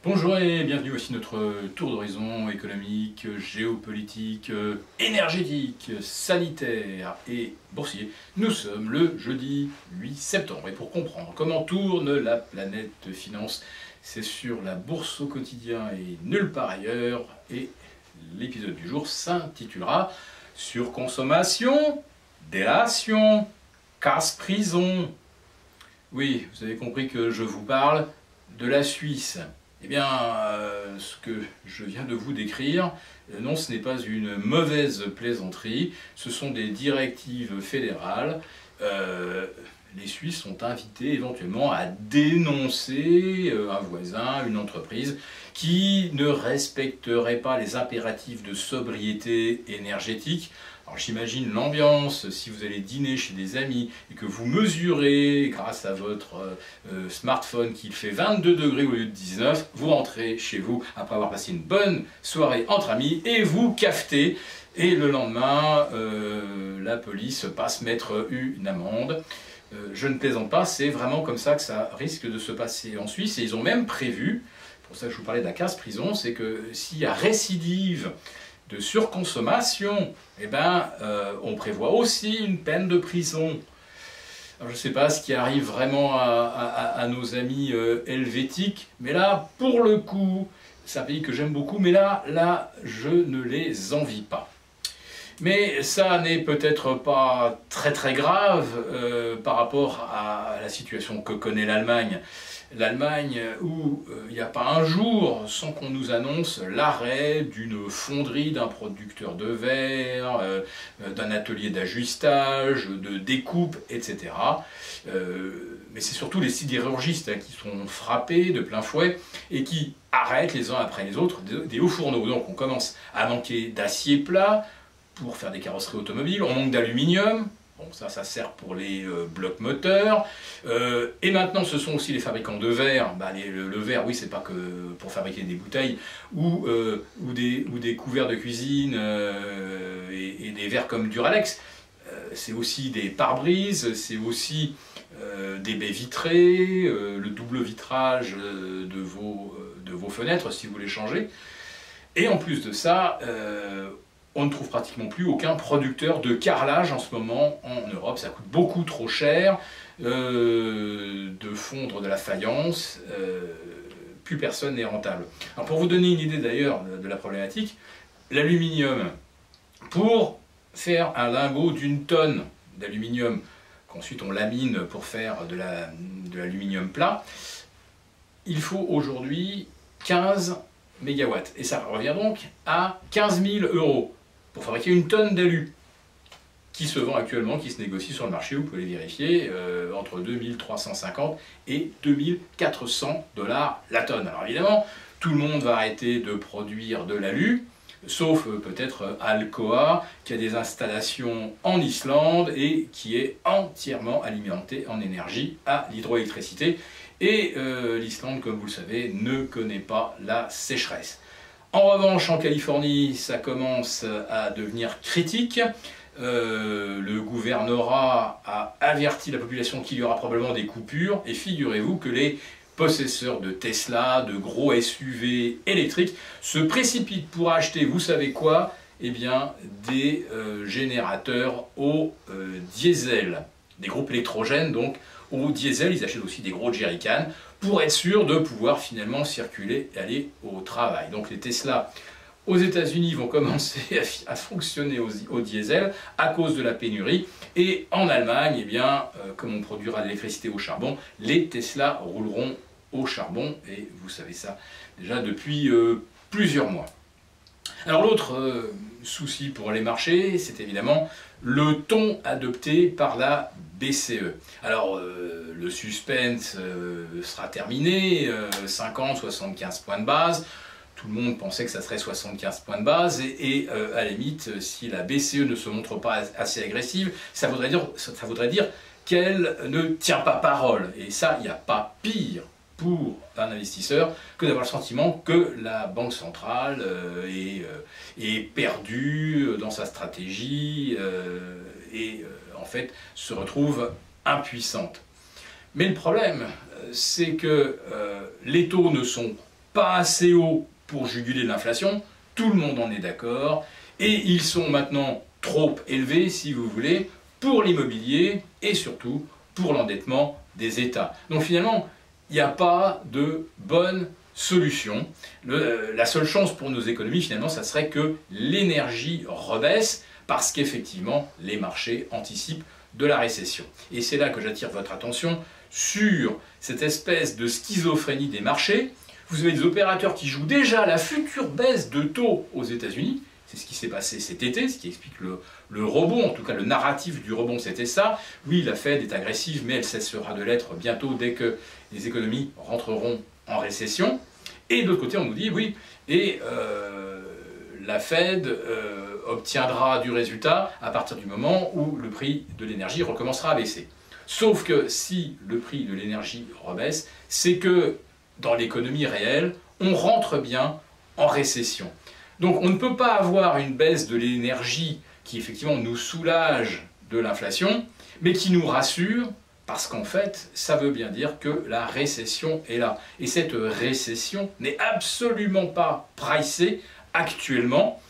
Bonjour et bienvenue aussi notre tour d'horizon économique, géopolitique, énergétique, sanitaire et boursier. Nous sommes le jeudi 8 septembre et pour comprendre comment tourne la planète finance, c'est sur la bourse au quotidien et nulle part ailleurs. Et l'épisode du jour s'intitulera Surconsommation, délation, casse-prison. Oui, vous avez compris que je vous parle de la Suisse. Eh bien, ce que je viens de vous décrire, non, ce n'est pas une mauvaise plaisanterie, ce sont des directives fédérales. Les Suisses sont invités éventuellement à dénoncer un voisin, une entreprise, qui ne respecterait pas les impératifs de sobriété énergétique. Alors j'imagine l'ambiance, si vous allez dîner chez des amis et que vous mesurez grâce à votre smartphone qu'il fait 22 degrés au lieu de 19, vous rentrez chez vous après avoir passé une bonne soirée entre amis et vous cafetez. Et le lendemain, la police passe mettre une amende. Je ne plaisante pas, c'est vraiment comme ça que ça risque de se passer en Suisse. Et ils ont même prévu, pour ça que je vous parlais de la casse-prison, c'est que s'il y a récidive de surconsommation, eh ben, on prévoit aussi une peine de prison. Alors, je ne sais pas ce qui arrive vraiment à nos amis helvétiques, mais là, pour le coup, c'est un pays que j'aime beaucoup, mais là, je ne les envie pas. Mais ça n'est peut-être pas très grave par rapport à la situation que connaît l'Allemagne. L'Allemagne où il n'y a pas un jour sans qu'on nous annonce l'arrêt d'une fonderie, d'un producteur de verre, d'un atelier d'ajustage, de découpe, etc. Mais c'est surtout les sidérurgistes qui sont frappés de plein fouet et qui arrêtent les uns après les autres des hauts fourneaux. Donc on commence à manquer d'acier plat pour faire des carrosseries automobiles, on manque d'aluminium. Bon, ça sert pour les blocs moteurs. Et maintenant, ce sont aussi les fabricants de verre. Bah, le verre, oui, c'est pas que pour fabriquer des bouteilles ou des couverts de cuisine et des verres comme Duralex. C'est aussi des pare-brises, c'est aussi des baies vitrées, le double vitrage de vos fenêtres si vous les changez. Et en plus de ça, on ne trouve pratiquement plus aucun producteur de carrelage en ce moment en Europe. Ça coûte beaucoup trop cher de fondre de la faïence. Plus personne n'est rentable. Alors pour vous donner une idée d'ailleurs de la problématique, l'aluminium, pour faire un lingot d'une tonne d'aluminium, qu'ensuite on lamine pour faire de l'aluminium plat, il faut aujourd'hui 15 mégawatts. Et ça revient donc à 15 000 € pour fabriquer une tonne d'alu, qui se vend actuellement, qui se négocie sur le marché, vous pouvez les vérifier, entre 2350 et 2400 $ la tonne. Alors évidemment, tout le monde va arrêter de produire de l'alu, sauf peut-être Alcoa, qui a des installations en Islande et qui est entièrement alimenté en énergie à l'hydroélectricité. Et l'Islande, comme vous le savez, ne connaît pas la sécheresse. En revanche, en Californie, ça commence à devenir critique. Le gouvernorat a averti la population qu'il y aura probablement des coupures. Et figurez-vous que les possesseurs de Tesla, de gros SUV électriques, se précipitent pour acheter, vous savez quoi? Eh bien, des générateurs au diesel. Des groupes électrogènes, donc, au diesel. Ils achètent aussi des gros jerrycans pour être sûr de pouvoir finalement circuler et aller au travail. Donc les Tesla aux États-Unis vont commencer à fonctionner au diesel à cause de la pénurie. Et en Allemagne, eh bien, comme on produira de l'électricité au charbon, les Tesla rouleront au charbon. Et vous savez ça déjà depuis plusieurs mois. Alors l'autre souci pour les marchés, c'est évidemment le ton adopté par la BCE. Alors le suspense sera terminé, 50, 75 points de base. Tout le monde pensait que ça serait 75 points de base et à la limite, si la BCE ne se montre pas assez agressive, ça voudrait dire qu'elle ne tient pas parole. Et ça, il n'y a pas pire pour un investisseur que d'avoir le sentiment que la Banque centrale est perdue dans sa stratégie et en fait se retrouve impuissante. Mais le problème, c'est que les taux ne sont pas assez hauts pour juguler l'inflation, tout le monde en est d'accord, et ils sont maintenant trop élevés, si vous voulez, pour l'immobilier et surtout pour l'endettement des États. Donc finalement, il n'y a pas de bonne solution. La seule chance pour nos économies, finalement, ça serait que l'énergie rebaisse, parce qu'effectivement, les marchés anticipent de la récession. Et c'est là que j'attire votre attention sur cette espèce de schizophrénie des marchés. Vous avez des opérateurs qui jouent déjà la future baisse de taux aux États-Unis. C'est ce qui s'est passé cet été, ce qui explique le rebond, en tout cas le narratif du rebond, c'était ça. Oui, la Fed est agressive, mais elle cessera de l'être bientôt dès que les économies rentreront en récession. Et de l'autre côté, on nous dit, oui, et la Fed obtiendra du résultat à partir du moment où le prix de l'énergie recommencera à baisser. Sauf que si le prix de l'énergie rebaisse, c'est que dans l'économie réelle, on rentre bien en récession. Donc on ne peut pas avoir une baisse de l'énergie qui effectivement nous soulage de l'inflation, mais qui nous rassure, parce qu'en fait, ça veut bien dire que la récession est là. Et cette récession n'est absolument pas pricée actuellement.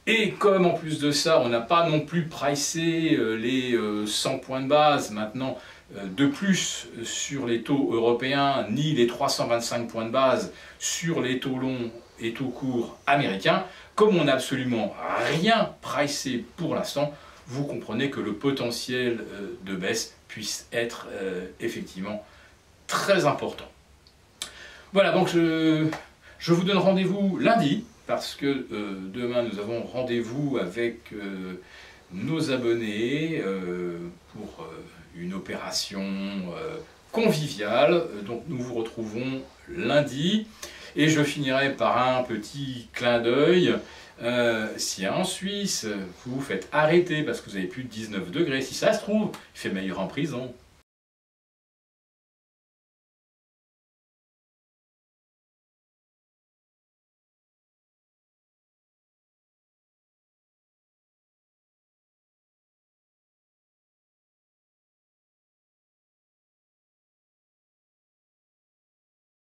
Et comme en plus de ça, on n'a pas non plus pricé les 100 points de base maintenant de plus sur les taux européens, ni les 325 points de base sur les taux longs et taux courts américains, comme on n'a absolument rien pricé pour l'instant, vous comprenez que le potentiel de baisse puisse être effectivement très important. Voilà, donc je vous donne rendez-vous lundi, parce que demain nous avons rendez-vous avec nos abonnés pour une opération conviviale. Donc nous vous retrouvons lundi. Et je finirai par un petit clin d'œil. Si en Suisse vous vous faites arrêter parce que vous avez plus de 19 degrés, si ça se trouve, il fait meilleur en prison.